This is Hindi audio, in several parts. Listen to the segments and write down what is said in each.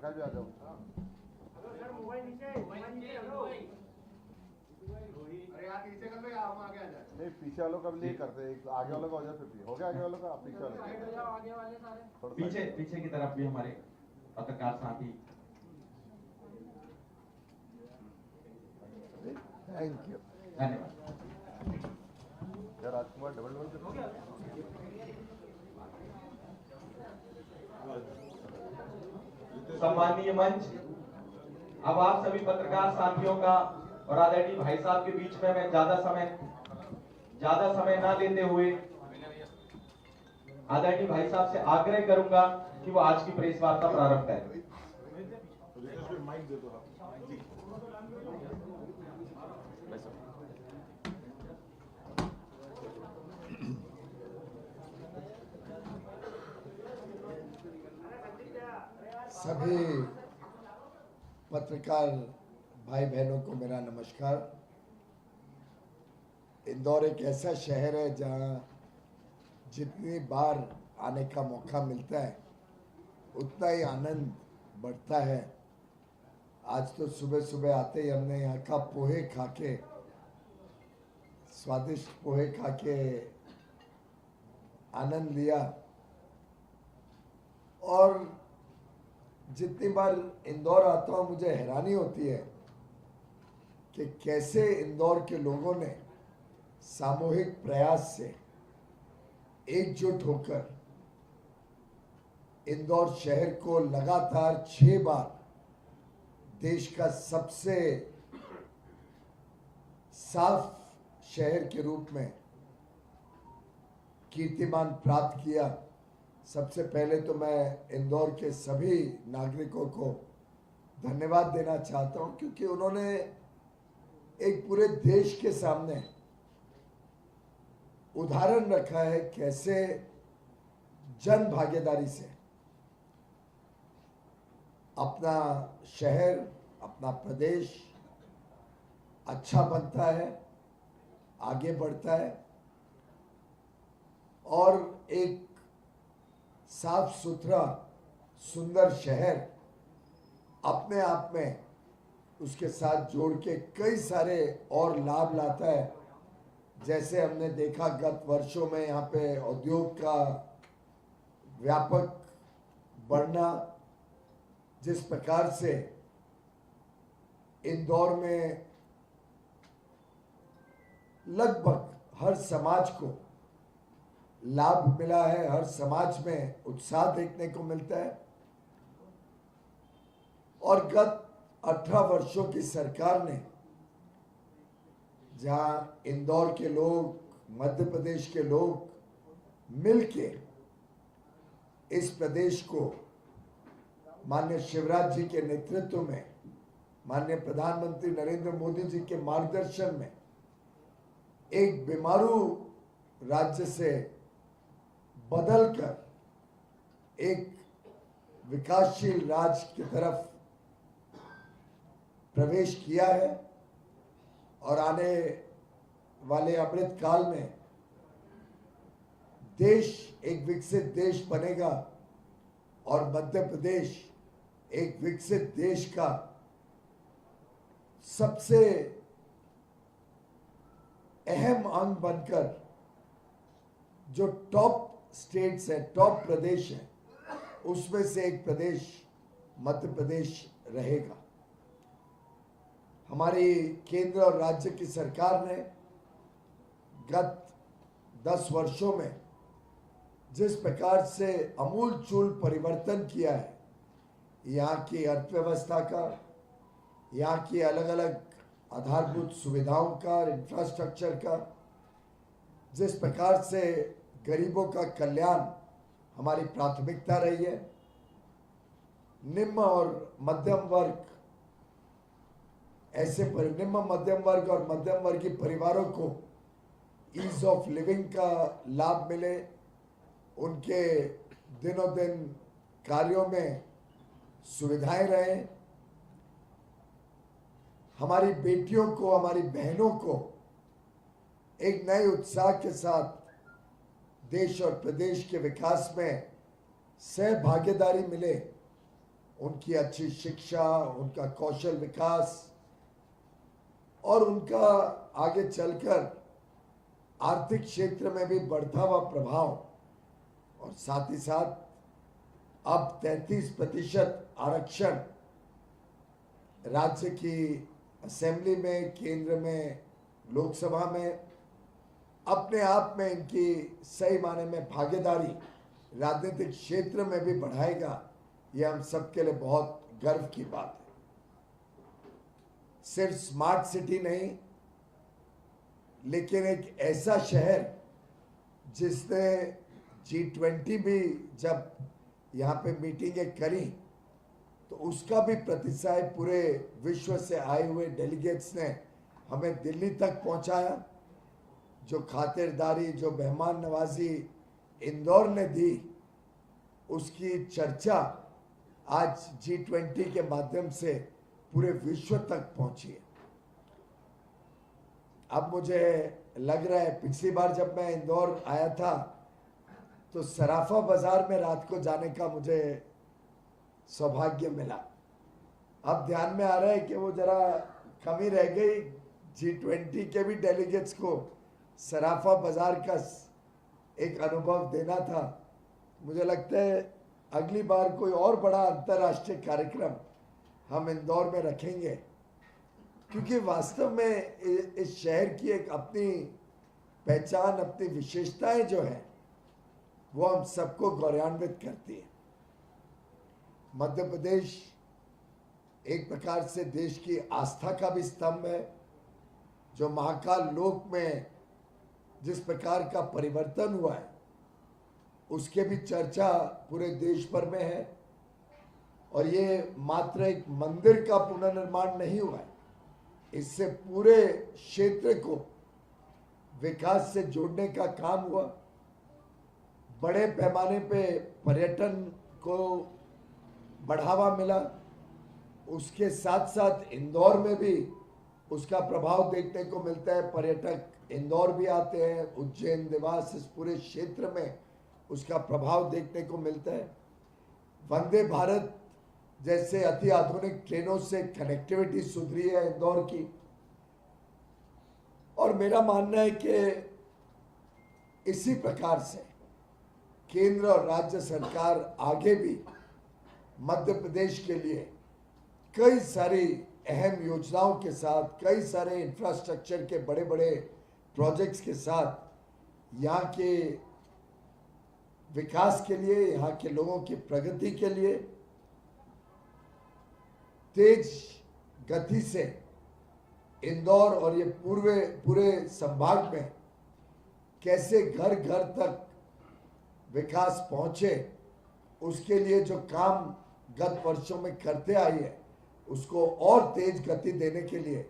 प्रकाश भी आ जाओ। सर मोबाइल नीचे हेलो। अरे यार नीचे कर लो या हम आगे आ जाए। नहीं पीछे वालों का भी नहीं करते, एक आगे वालों का हो जाए 50 हो गया, आगे वालों का पीछे वालों साइड हो जाओ, आगे वाले सारे का पीछे पीछे की तरफ भी हमारे पत्रकार साथी। Thank you. धन्यवाद। यार राजकुमार डबल डबल हो गया। सम्माननीय मंच, अब आप सभी पत्रकार साथियों का और आदरणीय भाई साहब के बीच में मैं ज्यादा समय ना लेते हुए आदरणीय भाई साहब से आग्रह करूंगा कि वो आज की प्रेस वार्ता प्रारंभ करें। सभी पत्रकार भाई बहनों को मेरा नमस्कार। इंदौर एक ऐसा शहर है जहां जितनी बार आने का मौका मिलता है उतना ही आनंद बढ़ता है। आज तो सुबह सुबह आते ही हमने यहाँ का पोहे खा के, स्वादिष्ट पोहे खा के आनंद लिया। और जितनी बार इंदौर आता हूँ मुझे हैरानी होती है कि कैसे इंदौर के लोगों ने सामूहिक प्रयास से एकजुट होकर इंदौर शहर को लगातार 6 बार देश का सबसे साफ शहर के रूप में कीर्तिमान प्राप्त किया। सबसे पहले तो मैं इंदौर के सभी नागरिकों को धन्यवाद देना चाहता हूं, क्योंकि उन्होंने एक पूरे देश के सामने उदाहरण रखा है कैसे जन भागीदारी से अपना शहर, अपना प्रदेश अच्छा बनता है, आगे बढ़ता है और एक साफ सुथरा सुंदर शहर अपने आप में उसके साथ जोड़ के कई सारे और लाभ लाता है। जैसे हमने देखा गत वर्षों में यहाँ पे उद्योग का व्यापक बढ़ना, जिस प्रकार से इंदौर में लगभग हर समाज को लाभ मिला है, हर समाज में उत्साह देखने को मिलता है। और गत 18 वर्षों की सरकार ने जहां इंदौर के लोग, मध्य प्रदेश के लोग मिलके इस प्रदेश को माननीय शिवराज जी के नेतृत्व में, माननीय प्रधानमंत्री नरेंद्र मोदी जी के मार्गदर्शन में एक बीमारू राज्य से बदलकर एक विकासशील राज्य की तरफ प्रवेश किया है और आने वाले अमृत काल में देश एक विकसित देश बनेगा और मध्य प्रदेश एक विकसित देश का सबसे अहम अंग बनकर जो टॉप स्टेट्स है, टॉप प्रदेश है, उसमें से एक प्रदेश मध्य प्रदेश रहेगा। हमारी केंद्र और राज्य की सरकार ने गत 10 वर्षों में जिस प्रकार से अमूलचूल परिवर्तन किया है यहाँ की अर्थव्यवस्था का, यहाँ की अलग अलग आधारभूत सुविधाओं का, इंफ्रास्ट्रक्चर का, जिस प्रकार से गरीबों का कल्याण हमारी प्राथमिकता रही है, निम्न और मध्यम वर्ग निम्न मध्यम वर्ग और मध्यम वर्गीय परिवारों को ईज ऑफ लिविंग का लाभ मिले, उनके दिनों दिन कार्यों में सुविधाएं रहें, हमारी बेटियों को, हमारी बहनों को एक नए उत्साह के साथ देश और प्रदेश के विकास में सहभागीदारी मिले, उनकी अच्छी शिक्षा, उनका कौशल विकास और उनका आगे चलकर आर्थिक क्षेत्र में भी बढ़ता हुआ प्रभाव, और साथ ही साथ अब 33% आरक्षण राज्य की असेंबली में, केंद्र में, लोकसभा में, अपने आप में इनकी सही माने में भागीदारी राजनीतिक क्षेत्र में भी बढ़ाएगा। यह हम सबके लिए बहुत गर्व की बात है। सिर्फ स्मार्ट सिटी नहीं, लेकिन एक ऐसा शहर जिसने G20 भी जब यहाँ पे मीटिंगें करी तो उसका भी प्रतिसाद पूरे विश्व से आए हुए डेलीगेट्स ने हमें दिल्ली तक पहुंचाया। जो खातिरदारी, जो मेहमान नवाजी इंदौर ने दी, उसकी चर्चा आज G20 के माध्यम से पूरे विश्व तक पहुंची है। अब मुझे लग रहा है, पिछली बार जब मैं इंदौर आया था तो सराफा बाजार में रात को जाने का मुझे सौभाग्य मिला। अब ध्यान में आ रहा है कि वो जरा कमी रह गई, G20 के भी डेलीगेट्स को सराफा बाजार का एक अनुभव देना था। मुझे लगता है अगली बार कोई और बड़ा अंतर्राष्ट्रीय कार्यक्रम हम इंदौर में रखेंगे, क्योंकि वास्तव में इस शहर की एक अपनी पहचान, अपनी विशेषताएं जो है वो हम सबको गौरवान्वित करती है। मध्य प्रदेश एक प्रकार से देश की आस्था का भी स्तंभ है। जो महाकाल लोक में जिस प्रकार का परिवर्तन हुआ है उसके भी चर्चा पूरे देश भर में है। और ये मात्र एक मंदिर का पुनर्निर्माण नहीं हुआ है, इससे पूरे क्षेत्र को विकास से जोड़ने का काम हुआ। बड़े पैमाने पे पर्यटन को बढ़ावा मिला। उसके साथ साथ इंदौर में भी उसका प्रभाव देखने को मिलता है। पर्यटक इंदौर भी आते हैं, उज्जैन, देवास, इस पूरे क्षेत्र में उसका प्रभाव देखने को मिलता है। वंदे भारत जैसे अति आधुनिक ट्रेनों से कनेक्टिविटी सुधरी है इंदौर की। और मेरा मानना है कि इसी प्रकार से केंद्र और राज्य सरकार आगे भी मध्य प्रदेश के लिए कई सारी अहम योजनाओं के साथ, कई सारे इंफ्रास्ट्रक्चर के बड़े बड़े प्रोजेक्ट्स के साथ यहाँ के विकास के लिए, यहाँ के लोगों की प्रगति के लिए तेज गति से इंदौर और ये पूरे संभाग में कैसे घर घर तक विकास पहुंचे, उसके लिए जो काम गत वर्षों में करते आई है उसको और तेज गति देने के लिए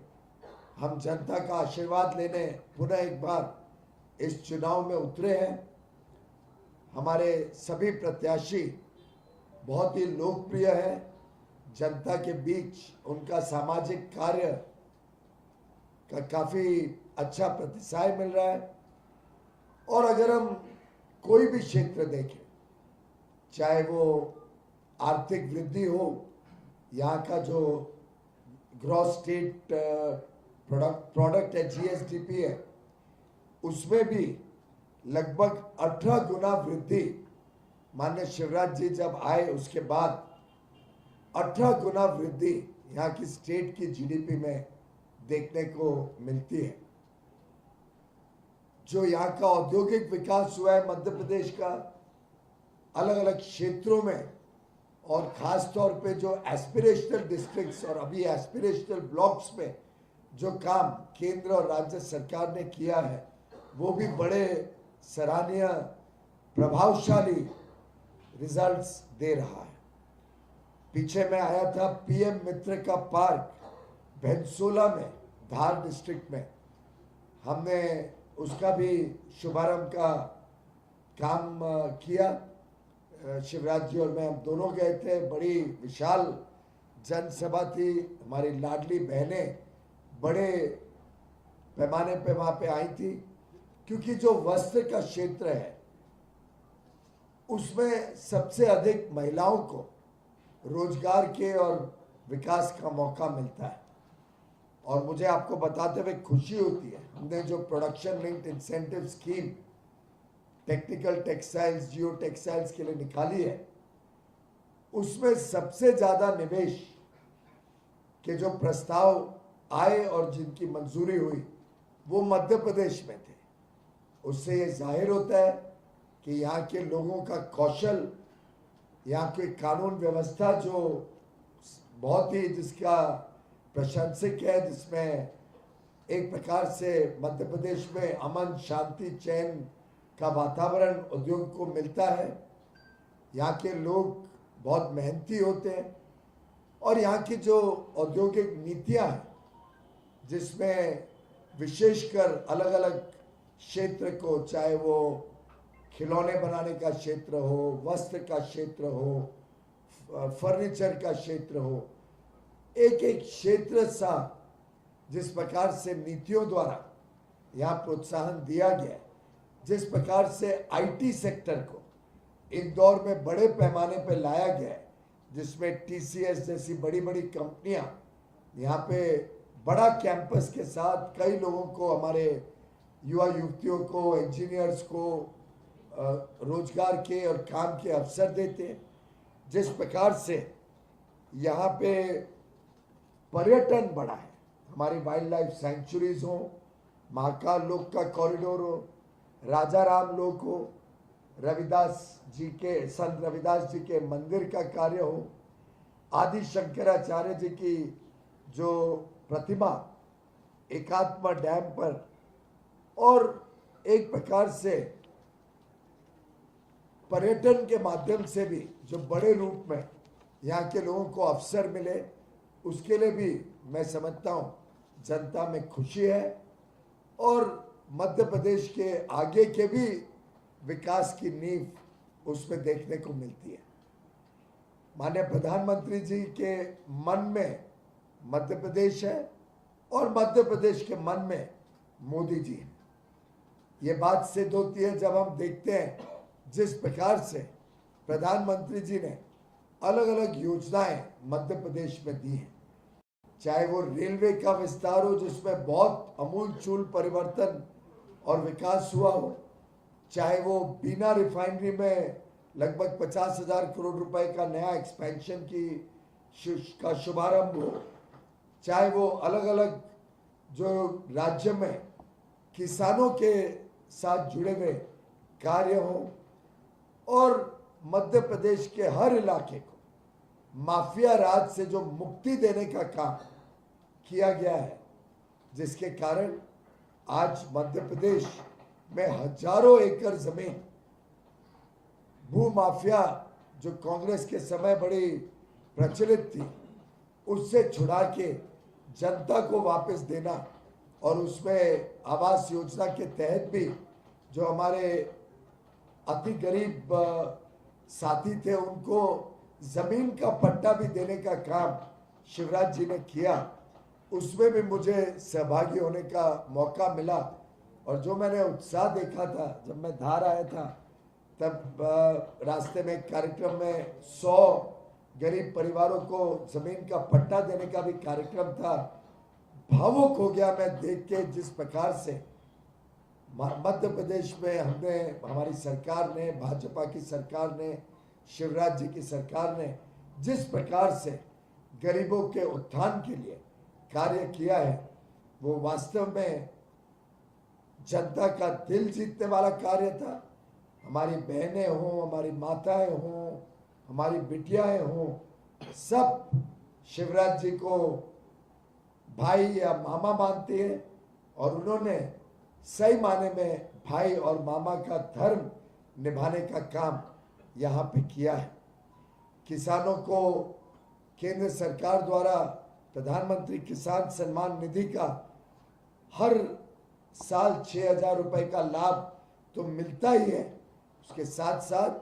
हम जनता का आशीर्वाद लेने पुनः एक बार इस चुनाव में उतरे हैं। हमारे सभी प्रत्याशी बहुत ही लोकप्रिय हैं। जनता के बीच उनका सामाजिक कार्य का काफी अच्छा प्रतिसाद मिल रहा है। और अगर हम कोई भी क्षेत्र देखें, चाहे वो आर्थिक वृद्धि हो, यहाँ का जो ग्रॉस स्टेट प्रोडक्ट है, GSDP है, उसमें भी लगभग 18 गुना वृद्धि माननीय शिवराज जी जब आए उसके बाद 18 गुना वृद्धि यहाँ की स्टेट की GDP में देखने को मिलती है। जो यहाँ का औद्योगिक विकास हुआ है मध्य प्रदेश का अलग अलग क्षेत्रों में, और खास तौर पे जो एस्पिरेशनल डिस्ट्रिक्ट्स और अभी एस्पिरेशनल ब्लॉक्स में जो काम केंद्र और राज्य सरकार ने किया है, वो भी बड़े सराहनीय, प्रभावशाली रिजल्ट्स दे रहा है। पीछे मैं आया था PM मित्र का पार्क भेंसोला में, धार डिस्ट्रिक्ट में, हमने उसका भी शुभारंभ का काम किया। शिवराज जी और मैं, हम दोनों गए थे। बड़ी विशाल जनसभा थी। हमारी लाडली बहनें बड़े पैमाने पे वहां पे आई थी, क्योंकि जो वस्त्र का क्षेत्र है उसमें सबसे अधिक महिलाओं को रोजगार के और विकास का मौका मिलता है। और मुझे आपको बताते हुए खुशी होती है, हमने जो production linked incentive scheme technical textiles, geo textiles के लिए निकाली है, उसमें सबसे ज्यादा निवेश के जो प्रस्ताव आए और जिनकी मंजूरी हुई वो मध्य प्रदेश में थे। उससे ये जाहिर होता है कि यहाँ के लोगों का कौशल, यहाँ की कानून व्यवस्था जो बहुत ही जिसका प्रशंसक है, जिसमें एक प्रकार से मध्य प्रदेश में अमन शांति चैन का वातावरण उद्योग को मिलता है। यहाँ के लोग बहुत मेहनती होते हैं और यहाँ की जो औद्योगिक नीतियाँ हैं, जिसमें विशेषकर अलग अलग क्षेत्र को, चाहे वो खिलौने बनाने का क्षेत्र हो, वस्त्र का क्षेत्र हो, फर्नीचर का क्षेत्र हो, एक एक क्षेत्र सा जिस प्रकार से नीतियों द्वारा यहाँ प्रोत्साहन दिया गया, जिस प्रकार से आईटी सेक्टर को इंदौर में बड़े पैमाने पर लाया गया है, जिसमें टीसीएस जैसी बड़ी बड़ी कंपनियां यहाँ पे बड़ा कैंपस के साथ कई लोगों को, हमारे युवा युवतियों को, इंजीनियर्स को रोजगार के और काम के अवसर देते हैं। जिस प्रकार से यहाँ पे पर्यटन बढ़ा है, हमारी वाइल्ड लाइफ सेंचुरीज हो, महाकाल लोक का कॉरिडोर हो, राजा राम लोक हो, संत रविदास जी के मंदिर का कार्य हो, आदि शंकराचार्य जी की जो प्रतिमा एकात्मा डैम पर, और एक प्रकार से पर्यटन के माध्यम से भी जो बड़े रूप में यहाँ के लोगों को अवसर मिले, उसके लिए भी मैं समझता हूँ जनता में खुशी है और मध्य प्रदेश के आगे के भी विकास की नींव उसमें देखने को मिलती है। माननीय प्रधानमंत्री जी के मन में मध्य प्रदेश है और मध्य प्रदेश के मन में मोदी जी हैं। ये बात सिद्ध होती है जब हम देखते हैं जिस प्रकार से प्रधानमंत्री जी ने अलग अलग योजनाएं मध्य प्रदेश में दी हैं, चाहे वो रेलवे का विस्तार हो जिसमें बहुत अमूलचूल परिवर्तन और विकास हुआ हो, चाहे वो बीना रिफाइनरी में लगभग 50,000 करोड़ रुपए का नया एक्सपेंशन का शुभारंभ हो, चाहे वो अलग अलग जो राज्य में किसानों के साथ जुड़े हुए कार्य हो, और मध्य प्रदेश के हर इलाके को माफिया राज से जो मुक्ति देने का काम किया गया है, जिसके कारण आज मध्य प्रदेश में हजारों एकड़ जमीन भू माफिया जो कांग्रेस के समय बड़ी प्रचलित थी, उससे छुड़ा के जनता को वापस देना, और उसमें आवास योजना के तहत भी जो हमारे अति गरीब साथी थे उनको जमीन का पट्टा भी देने का काम शिवराज जी ने किया। उसमें भी मुझे सहभागी होने का मौका मिला, और जो मैंने उत्साह देखा था जब मैं धार आया था, तब रास्ते में कार्यक्रम में 100 गरीब परिवारों को जमीन का पट्टा देने का भी कार्यक्रम था। भावुक हो गया मैं देख के जिस प्रकार से मध्य प्रदेश में हमने, हमारी सरकार ने, भाजपा की सरकार ने, शिवराज जी की सरकार ने जिस प्रकार से गरीबों के उत्थान के लिए कार्य किया है, वो वास्तव में जनता का दिल जीतने वाला कार्य था। हमारी बहनें हों, हमारी माताएं हों, हमारी बिटियाएं हों, सब शिवराज जी को भाई या मामा मानते हैं, और उन्होंने सही माने में भाई और मामा का धर्म निभाने का काम यहाँ पे किया है। किसानों को केंद्र सरकार द्वारा प्रधानमंत्री किसान सम्मान निधि का हर साल 6,000 रुपए का लाभ तो मिलता ही है, उसके साथ साथ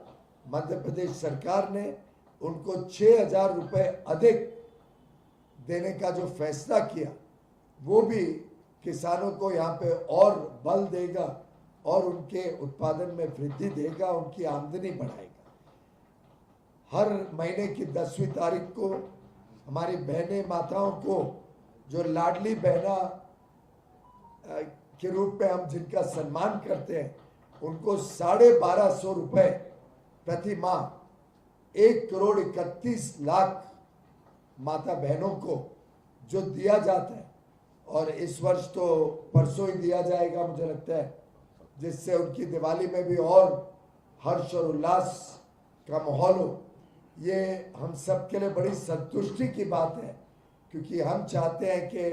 मध्य प्रदेश सरकार ने उनको 6,000 रुपए अधिक देने का जो फैसला किया, वो भी किसानों को यहाँ पे और बल देगा और उनके उत्पादन में वृद्धि देगा, उनकी आमदनी बढ़ाएगा। हर महीने की 10वीं तारीख को हमारी बहनें माताओं को जो लाडली बहना के रूप में हम जिनका सम्मान करते हैं, उनको 1250 रुपए प्रति माह 1,31,00,000 माता बहनों को जो दिया जाता है, और इस वर्ष तो परसों ही दिया जाएगा मुझे लगता है, जिससे उनकी दिवाली में भी और हर्ष और उल्लास का माहौल हो। ये हम सब के लिए बड़ी संतुष्टि की बात है, क्योंकि हम चाहते हैं कि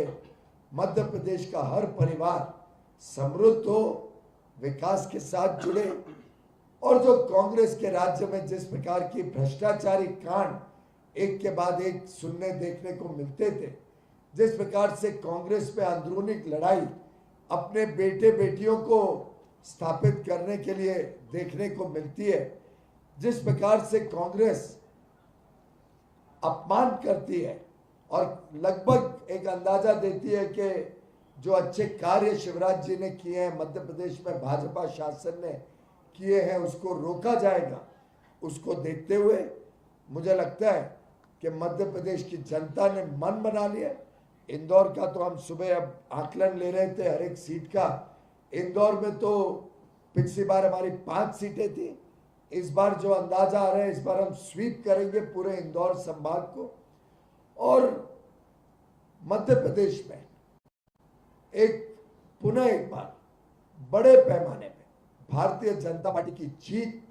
मध्य प्रदेश का हर परिवार समृद्ध हो, विकास के साथ जुड़े, और जो कांग्रेस के राज्य में जिस प्रकार की भ्रष्टाचारी कांड एक के बाद एक सुनने देखने को मिलते थे, जिस प्रकार से कांग्रेस पे अंदरूनी लड़ाई अपने बेटे बेटियों को स्थापित करने के लिए देखने को मिलती है, जिस प्रकार से कांग्रेस अपमान करती है और लगभग एक अंदाजा देती है कि जो अच्छे कार्य शिवराज जी ने किए हैं, मध्य प्रदेश में भाजपा शासन ने किए हैं, उसको रोका जाएगा, उसको देखते हुए मुझे लगता है कि मध्य प्रदेश की जनता ने मन बना लिया। इंदौर का तो हम सुबह अब आकलन ले रहे थे हर एक सीट का। इंदौर में तो पिछली बार हमारी 5 सीटें थी, इस बार जो अंदाजा आ रहा है, इस बार हम स्वीप करेंगे पूरे इंदौर संभाग को। और मध्य प्रदेश में पुनः एक बार बड़े पैमाने में भारतीय जनता पार्टी की जीत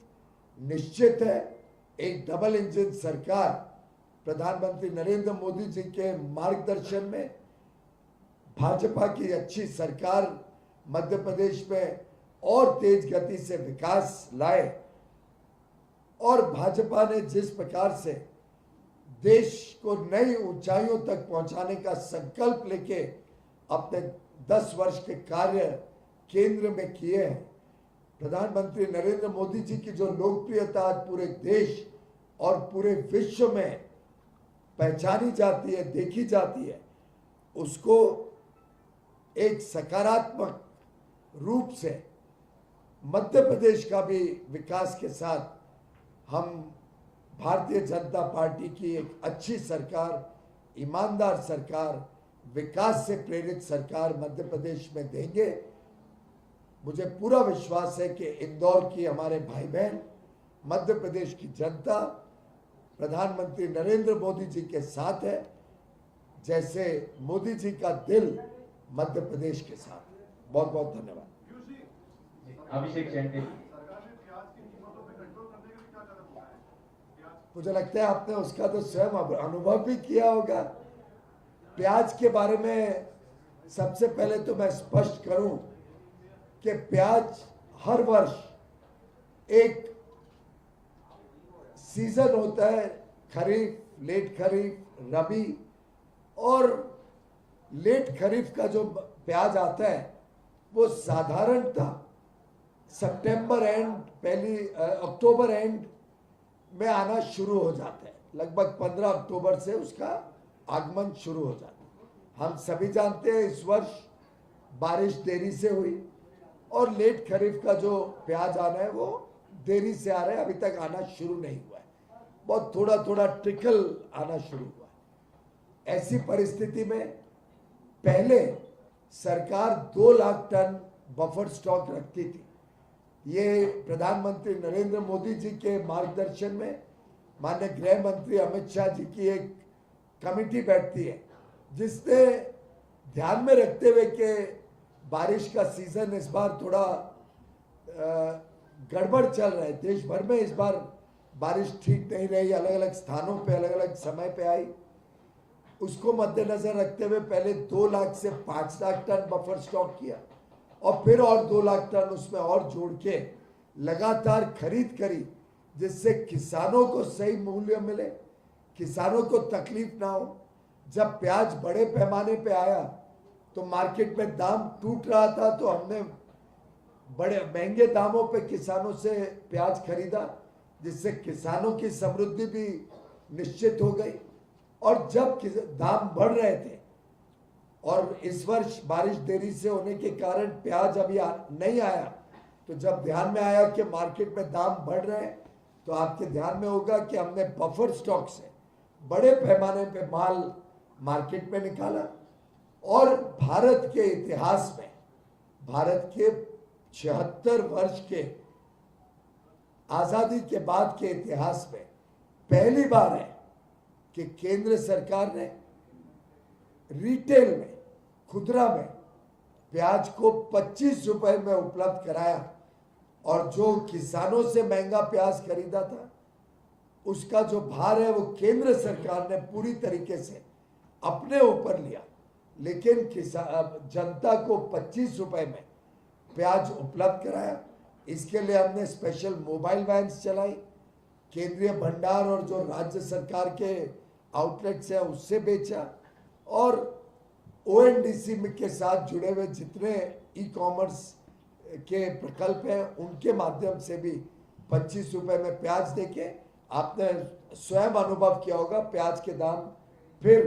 निश्चित है। एक डबल इंजन सरकार प्रधानमंत्री नरेंद्र मोदी जी के मार्गदर्शन में, भाजपा की अच्छी सरकार मध्य प्रदेश में और तेज गति से विकास लाए, और भाजपा ने जिस प्रकार से देश को नई ऊंचाइयों तक पहुंचाने का संकल्प लेके अपने 10 वर्ष के कार्य केंद्र में किए हैं, प्रधानमंत्री नरेंद्र मोदी जी की जो लोकप्रियता आज पूरे देश और पूरे विश्व में पहचानी जाती है, देखी जाती है, उसको एक सकारात्मक रूप से मध्य प्रदेश का भी विकास के साथ हम भारतीय जनता पार्टी की एक अच्छी सरकार, ईमानदार सरकार, विकास से प्रेरित सरकार मध्य प्रदेश में देंगे। मुझे पूरा विश्वास है कि इंदौर की हमारे भाई बहन, मध्य प्रदेश की जनता प्रधानमंत्री नरेंद्र मोदी जी के साथ है, जैसे मोदी जी का दिल मध्य प्रदेश के साथ। बहुत बहुत धन्यवाद। अभिषेक चैंटे। मुझे लगता है आपने उसका तो स्वयं अनुभव भी किया होगा। प्याज के बारे में सबसे पहले तो मैं स्पष्ट करूं कि प्याज हर वर्ष एक सीजन होता है, खरीफ, लेट खरीफ, रबी, और लेट खरीफ का जो प्याज आता है वो साधारणतः सितंबर एंड पहली अक्टूबर एंड में आना शुरू हो जाता है। लगभग 15 अक्टूबर से उसका आगमन शुरू हो जाता है। हम सभी जानते हैं इस वर्ष बारिश देरी से हुई और लेट खरीफ का जो प्याज आना है वो देरी से आ रहा है, अभी तक आना शुरू नहीं हुआ है, बहुत थोड़ा थोड़ा ट्रिकल आना शुरू हुआ है। ऐसी परिस्थिति में पहले सरकार 2 लाख टन बफर स्टॉक रखती थी। ये प्रधानमंत्री नरेंद्र मोदी जी के मार्गदर्शन में माननीय गृह मंत्री अमित शाह जी की एक कमेटी बैठती है, जिसने ध्यान में रखते हुए कि बारिश का सीजन इस बार थोड़ा गड़बड़ चल रहा है, देश भर में इस बार बारिश ठीक नहीं रही, अलग अलग स्थानों पे अलग अलग समय पे आई, उसको मद्देनजर रखते हुए पहले 2 लाख से 5 लाख टन बफर स्टॉक किया और फिर और 2 लाख टन उसमें और जोड़ के लगातार खरीद करी, जिससे किसानों को सही मूल्य मिले, किसानों को तकलीफ ना हो। जब प्याज बड़े पैमाने पे आया तो मार्केट में दाम टूट रहा था, तो हमने बड़े महंगे दामों पे किसानों से प्याज खरीदा, जिससे किसानों की समृद्धि भी निश्चित हो गई। और जब दाम बढ़ रहे थे और इस वर्ष बारिश देरी से होने के कारण प्याज अभी नहीं आया, तो जब ध्यान में आया कि मार्केट में दाम बढ़ रहे हैं, तो आपके ध्यान में होगा कि हमने बफर स्टॉक से बड़े पैमाने पे माल मार्केट में निकाला और भारत के इतिहास में, भारत के 76 वर्ष के आजादी के बाद के इतिहास में पहली बार है कि केंद्र सरकार ने रिटेल में, खुदरा में प्याज को 25 रुपए में उपलब्ध कराया और जो किसानों से महंगा प्याज खरीदा था उसका जो भार है वो केंद्र सरकार ने पूरी तरीके से अपने ऊपर लिया, लेकिन जनता को 25 रुपए में प्याज उपलब्ध कराया। इसके लिए हमने स्पेशल मोबाइल वैन्स चलाई, केंद्रीय भंडार और जो राज्य सरकार के आउटलेट्स हैं उससे बेचा और ओएनडीसी के साथ जुड़े हुए जितने ई कॉमर्स के प्रकल्प हैं उनके माध्यम से भी 25 रुपए में प्याज देके आपने स्वयं अनुभव किया होगा, प्याज के दाम फिर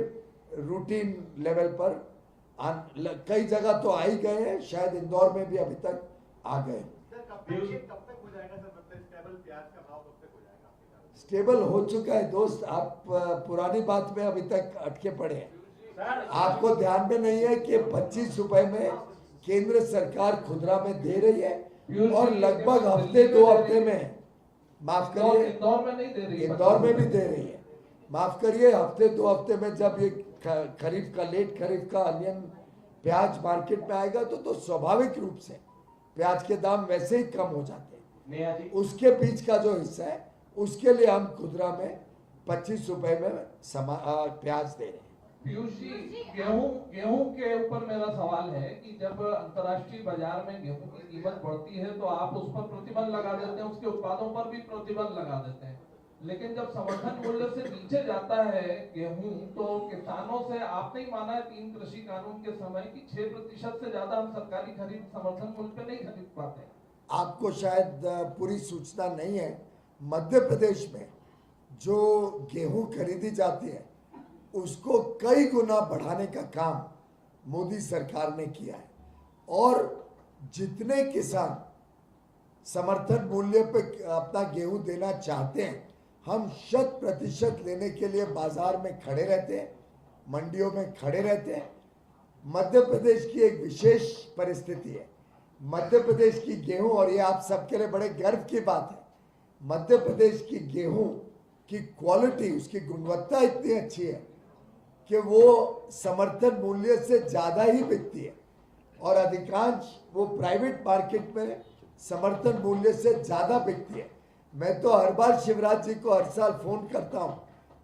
रूटीन लेवल पर कई जगह तो आ ही गए हैं, शायद इंदौर में भी अभी तक आ गए। कब तक हो जाएगा सर, मतलब स्टेबल प्याज का भाव कब तक हो जाएगा आपके हिसाब से? स्टेबल हो चुका है दोस्त, आप पुरानी बात में अभी तक अटके पड़े हैं। आपको ध्यान में नहीं है कि 25 रुपए में केंद्र सरकार खुदरा में दे रही है और लगभग हफ्ते 2 हफ्ते में, माफ करिए, इंदौर में नहीं दे रही है, इंदौर में भी दे रही है, माफ करिए, हफ्ते 2 हफ्ते में जब ये खरीफ का, लेट खरीफ का अनियन प्याज मार्केट में आएगा तो स्वाभाविक रूप से प्याज के दाम वैसे ही कम हो जाते हैं। उसके बीच का जो हिस्सा है उसके लिए हम खुदरा में 25 रुपए में प्याज दे रहे हैं। पीयूष जी, गेहूं के ऊपर मेरा सवाल है कि जब अंतर्राष्ट्रीय बाजार में गेहूं की कीमत बढ़ती है तो आप उस पर प्रतिबंध लगा देते हैं, उसके उत्पादों पर भी प्रतिबंध लगा देते हैं, लेकिन जब समर्थन मूल्य से नीचे जाता है गेहूं तो किसानों से आपने ही माना है 3 कृषि कानून के समय कि 6% से ज्यादा हम सरकारी खरीद समर्थन मूल्य पे नहीं खरीद पाते। आपको शायद पूरी सूचना नहीं है, मध्य प्रदेश में जो गेहूं खरीदी जाती है उसको कई गुना बढ़ाने का काम मोदी सरकार ने किया है और जितने किसान समर्थन मूल्य पे अपना गेहूं देना चाहते हैं हम 100% लेने के लिए बाजार में खड़े रहते हैं, मंडियों में खड़े रहते हैं। मध्य प्रदेश की एक विशेष परिस्थिति है, मध्य प्रदेश की गेहूं, और ये आप सबके लिए बड़े गर्व की बात है, मध्य प्रदेश की गेहूं की क्वालिटी, उसकी गुणवत्ता इतनी अच्छी है कि वो समर्थन मूल्य से ज़्यादा ही बिकती है और अधिकांश वो प्राइवेट मार्केट में समर्थन मूल्य से ज़्यादा बिकती है। मैं तो हर बार शिवराज जी को हर साल फ़ोन करता हूँ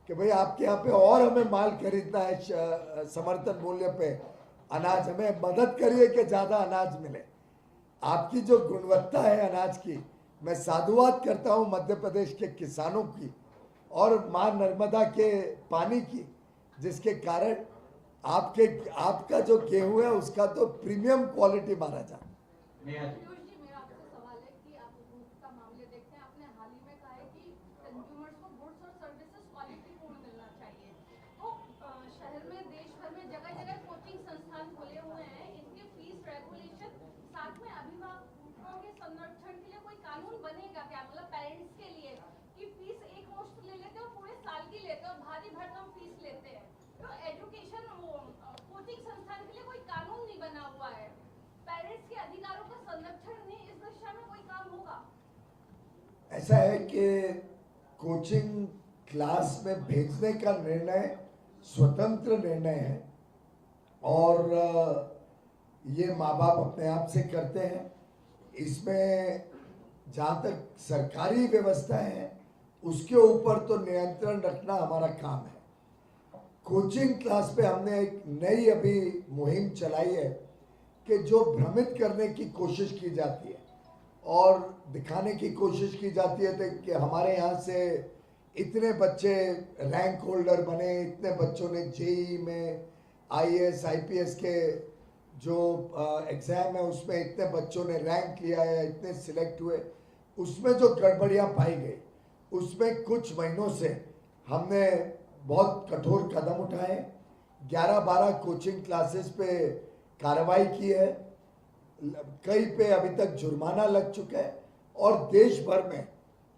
कि भाई आपके यहाँ पे और हमें माल खरीदना है समर्थन मूल्य पे अनाज, हमें मदद करिए कि ज़्यादा अनाज मिले। आपकी जो गुणवत्ता है अनाज की, मैं साधुवाद करता हूँ मध्य प्रदेश के किसानों की और माँ नर्मदा के पानी की, जिसके कारण आपका जो गेहूं है उसका तो प्रीमियम क्वालिटी माना जाता है। पीयूष जी, मेरा आपसे सवाल है कि आप उपभोक्ता का मामले देखते हैं, आपने हाल ही में कहा है कि कंज्यूमर्स को गुड्स और सर्विसेज क्वालिटीपूर्ण मिलना चाहिए। तो शहर में, देश भर में जगह जगह कोचिंग संस्थान खुले हुए हैं, इनके फीस रेगुलेशन, साथ में अभिभावकों के संरक्षण के लिए कोई कानून बनेगा क्या? मतलब पेरेंट्स के लिए कि फीस एक मुश्त ले लेते हो, पूरे साल की लेते हो, भारी भरकम फीस लेते हैं, तो एजुकेशन कोचिंग संस्थान के लिए कोई कानून नहीं बना हुआ है, पेरेंट्स के अधिकारों का संरक्षण नहीं, इस दिशा में कोई काम होगा? ऐसा है कि कोचिंग क्लास में भेजने का निर्णय स्वतंत्र निर्णय है और ये माँ बाप अपने आप से करते हैं। इसमें जहाँ तक सरकारी व्यवस्था है उसके ऊपर तो नियंत्रण रखना हमारा काम है। कोचिंग क्लास पे हमने एक नई अभी मुहिम चलाई है कि जो भ्रमित करने की कोशिश की जाती है और दिखाने की कोशिश की जाती है तो कि हमारे यहाँ से इतने बच्चे रैंक होल्डर बने, इतने बच्चों ने जेईई में आईएएस आईपीएस के जो एग्ज़ाम है उसमें इतने बच्चों ने रैंक लिया है, इतने सिलेक्ट हुए, उसमें जो गड़बड़ियाँ पाई गई उसमें कुछ महीनों से हमने बहुत कठोर कदम उठाए, 11-12 कोचिंग क्लासेस पे कार्रवाई की है, कई पे अभी तक जुर्माना लग चुका है और देश भर में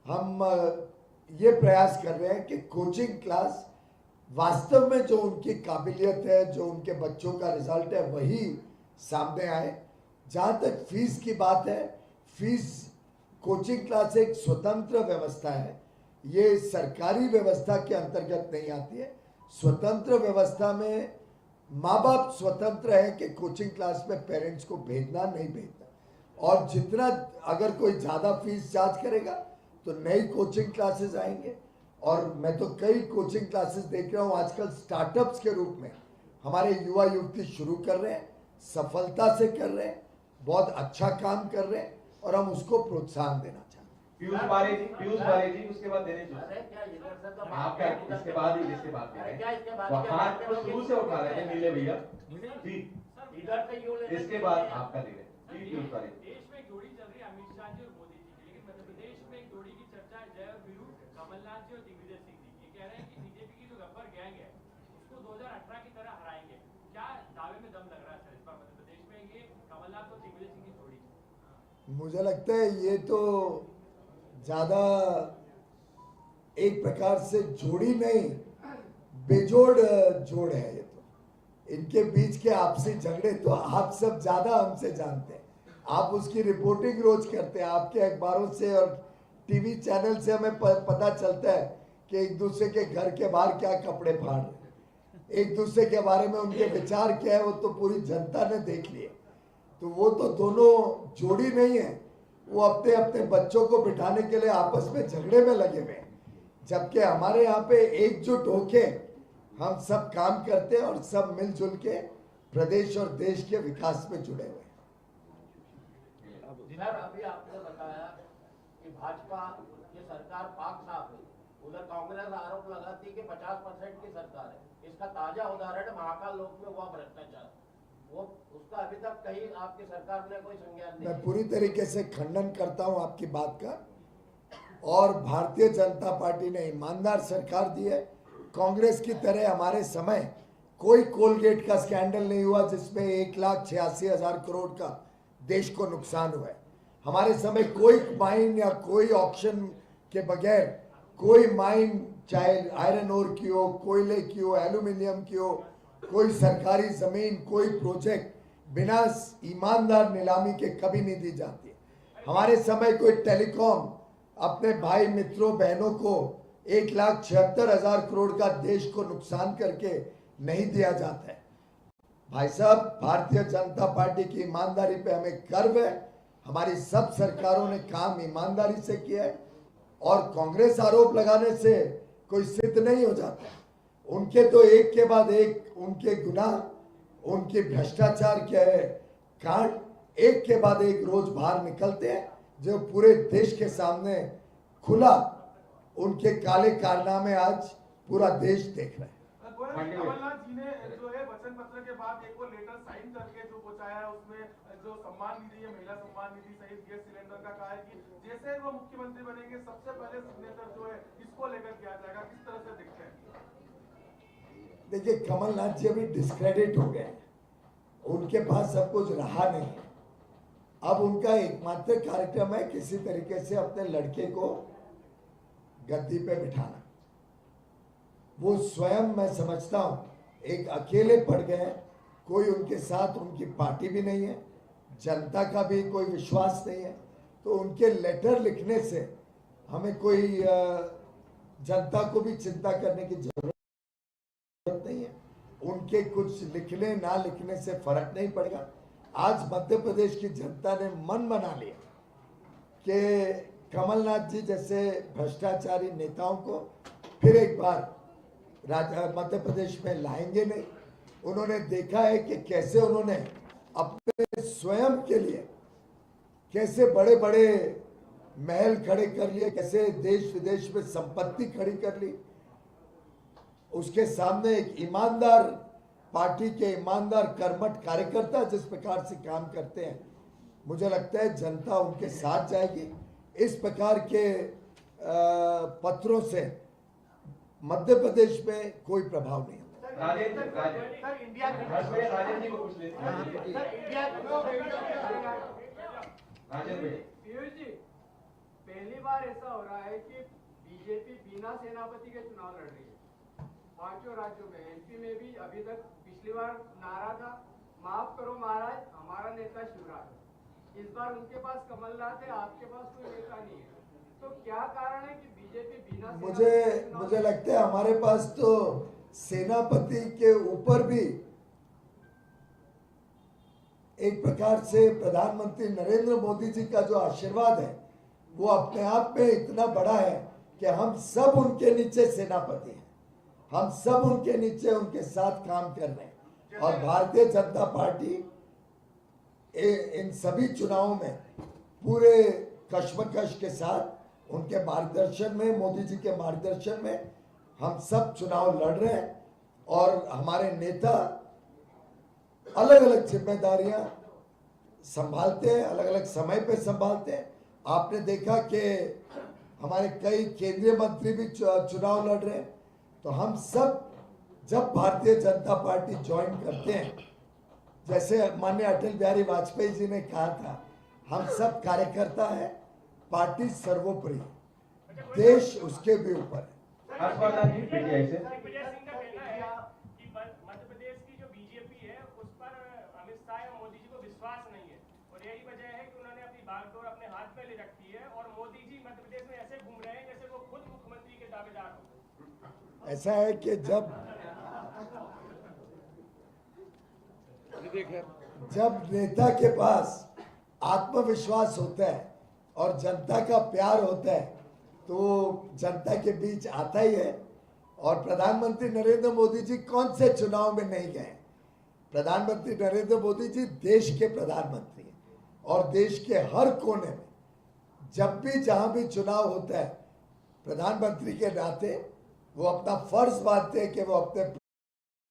हम ये प्रयास कर रहे हैं कि कोचिंग क्लास वास्तव में जो उनकी काबिलियत है, जो उनके बच्चों का रिजल्ट है, वही सामने आए। जहाँ तक फीस की बात है, फीस कोचिंग क्लास एक स्वतंत्र व्यवस्था है, ये सरकारी व्यवस्था के अंतर्गत नहीं आती है। स्वतंत्र व्यवस्था में माँ बाप स्वतंत्र है कि कोचिंग क्लास में पेरेंट्स को भेजना नहीं भेजना, और जितना अगर कोई ज़्यादा फीस चार्ज करेगा तो नई कोचिंग क्लासेस आएंगे। और मैं तो कई कोचिंग क्लासेस देख रहा हूँ आजकल स्टार्टअप्स के रूप में हमारे युवा युवती शुरू कर रहे हैं, सफलता से कर रहे हैं, बहुत अच्छा काम कर रहे हैं, और हम उसको प्रोत्साहन देना चाहते हैं। पीयूष बारे जी उसके बाद देने जो आपका इसके बाद ही इसके बाद दे रहे हैं। वो हाथ को शुरू से उठा रहे थे नीले भैया जी, इसके बाद आपका दे रहे हैं जी। पीयूष बारे देश में एक जोड़ी चल रही है अमित शाह जी और मोदी जी की, लेकिन मध्य प्रदेश में एक जोड़ी की चर्चा है जय और वीरू, कमलनाथ जी और दिग्विजय सिंह जी। ये कह रहे हैं कि बीजेपी की जो गब्बर गैंग है उसको 2018 की तरह हराएंगे। क्या दावे में दम लग रहा है सर इस बार मध्य प्रदेश में ये कमलनाथ और दिग्विजय सिंह की जोड़ी? मुझे लगता है ये तो ज्यादा एक प्रकार से जोड़ी नहीं, बेजोड़ जोड़ है। ये तो इनके बीच के आपसी झगड़े तो आप सब ज्यादा हमसे जानते हैं, आप उसकी रिपोर्टिंग रोज करते हैं, आपके अखबारों से और टीवी चैनल से हमें पता चलता है कि एक दूसरे के घर के बाहर क्या कपड़े फाड़ रहे हैं, एक दूसरे के बारे में उनके विचार क्या है, वो तो पूरी जनता ने देख लिए। तो वो तो दोनों जोड़ी नहीं है, वो अपने अपने बच्चों को बिठाने के लिए आपस में झगड़े में लगे हुए हैं। जबकि हमारे यहाँ पे एकजुट होके हम सब काम करते हैं और सब मिलजुल के प्रदेश और देश के विकास में जुड़े हुए हैं। सर अभी आपने बताया कि भाजपा की सरकार पाक साफ है, उधर कांग्रेस आरोप लगाती है कि 50% की सरकार है। इसका ताजा उदाहरण महाकाल लोक में हुआ भ्रष्टाचार, वो उसका अभी तक कहीं आपकी सरकार ने कोई संज्ञान नहीं। मैं पूरी तरीके से खंडन करता हूं आपकी बात का, और भारतीय जनता पार्टी ने ईमानदार सरकार दी है। कांग्रेस की तरह हमारे समय कोई कोलगेट का स्कैंडल नहीं हुआ जिसमें 1,86,000 करोड़ का देश को नुकसान हुआ है। हमारे समय कोई माइन या कोई ऑक्शन के बगैर कोई माइन, चाहे आयरन ओर की हो, कोयले की हो, एल्यूमिनियम की हो, कोई सरकारी जमीन, कोई प्रोजेक्ट बिना ईमानदार नीलामी के कभी नहीं दी जाती। हमारे समय कोई टेलीकॉम अपने भाई मित्रों बहनों को 1,76,000 करोड़ का देश को नुकसान करके नहीं दिया जाता है। भाई साहब, भारतीय जनता पार्टी की ईमानदारी पे हमें गर्व है। हमारी सब सरकारों ने काम ईमानदारी से किया है, और कांग्रेस आरोप लगाने से कोई सिद्ध नहीं हो जाता। उनके तो एक के बाद एक उनके गुनाह, उनके भ्रष्टाचार के कांड एक के बाद एक रोज बाहर निकलते हैं, जो पूरे देश के सामने खुला उनके काले कारनामे आज पूरा देश देख रहा है। कमलनाथ जी ने जो है वचन पत्र के बाद एक और लेटर साइन करके जो पहुंचाया है, उसमें जो सम्मान निधि है, महिला सम्मान निधि सहित गैस सिलेंडर का कहा है कि जैसे वो मुख्यमंत्री बनेंगे सबसे पहले सिग्नेचर जो है इसको लेकर किया जाएगा। किस तरह से देखते हैं? देखिए, कमलनाथ जी अभी डिस्क्रेडिट हो गए, उनके पास सब कुछ रहा नहीं है। अब उनका एकमात्र कार्यक्रम है किसी तरीके से अपने लड़के को गद्दी पे बिठाना। वो स्वयं, मैं समझता हूं, एक अकेले पड़ गए, कोई उनके साथ उनकी पार्टी भी नहीं है, जनता का भी कोई विश्वास नहीं है। तो उनके लेटर लिखने से हमें कोई जनता को भी चिंता करने की जरूरत नहीं है। उनके कुछ लिखने ना लिखने से फर्क नहीं पड़ेगा। आज मध्य प्रदेश की जनता ने मन बना लिया कि कमलनाथ जी जैसे भ्रष्टाचारी नेताओं को फिर एक बार मध्य प्रदेश में लाएंगे नहीं। उन्होंने देखा है कि कैसे उन्होंने अपने स्वयं के लिए कैसे बड़े बड़े महल खड़े कर लिए, कैसे देश विदेश में संपत्ति खड़ी कर ली। उसके सामने एक ईमानदार पार्टी के ईमानदार कर्मठ कार्यकर्ता जिस प्रकार से काम करते हैं, मुझे लगता है जनता उनके साथ जाएगी। इस प्रकार के पत्रों से मध्य प्रदेश में कोई प्रभाव नहीं होता। पीयूष जी, पहली बार ऐसा हो रहा है कि बीजेपी बिना सेनापति के चुनाव लड़ रही है 5 राज्यों में। एमपी में भी अभी तक पिछली बार नारा था माफ करो महाराज हमारा नेता शिवराज। इस बार उनके पास कमलनाथ है, आपके पास कोई नेता नहीं है, तो क्या कारण है कि बीजेपी बिना मुझे लगता है हमारे पास तो सेनापति के ऊपर भी एक प्रकार से प्रधानमंत्री नरेंद्र मोदी जी का जो आशीर्वाद है वो अपने आप में इतना बड़ा है कि हम सब उनके नीचे सेनापति हैं, हम सब उनके नीचे उनके साथ काम कर रहे हैं। और भारतीय जनता पार्टी इन सभी चुनावों में पूरे कश्मकश के साथ उनके मार्गदर्शन में, मोदी जी के मार्गदर्शन में हम सब चुनाव लड़ रहे हैं। और हमारे नेता अलग अलग जिम्मेदारियां संभालते हैं, अलग अलग समय पे संभालते हैं। आपने देखा कि हमारे कई केंद्रीय मंत्री भी चुनाव लड़ रहे हैं। तो हम सब जब भारतीय जनता पार्टी ज्वाइन करते हैं, जैसे माननीय अटल बिहारी वाजपेयी जी ने कहा था, हम सब कार्यकर्ता है, पार्टी सर्वोपरि, देश उसके भी ऊपर है। हर्षवर्धन जी पीटीआई से। विजय सिंह का कहना है कि मध्य प्रदेश की जो बीजेपी है उस पर अमित शाह और मोदी जी को विश्वास नहीं है और यही वजह है कि उन्होंने अपनी बागडोर अपने हाथ में ले रखी है और मोदी जी मध्य प्रदेश में ऐसे घूम रहे हैं जैसे वो खुद मुख्यमंत्री के दावेदार हो। ऐसा है कि जब नेता के पास आत्मविश्वास होता है और जनता का प्यार होता है तो जनता के बीच आता ही है। और प्रधानमंत्री नरेंद्र मोदी जी कौन से चुनाव में नहीं गए? प्रधानमंत्री नरेंद्र मोदी जी देश के प्रधानमंत्री हैं और देश के हर कोने में जब भी जहां भी चुनाव होता है प्रधानमंत्री के नाते वो अपना फर्ज मानते हैं कि वो अपने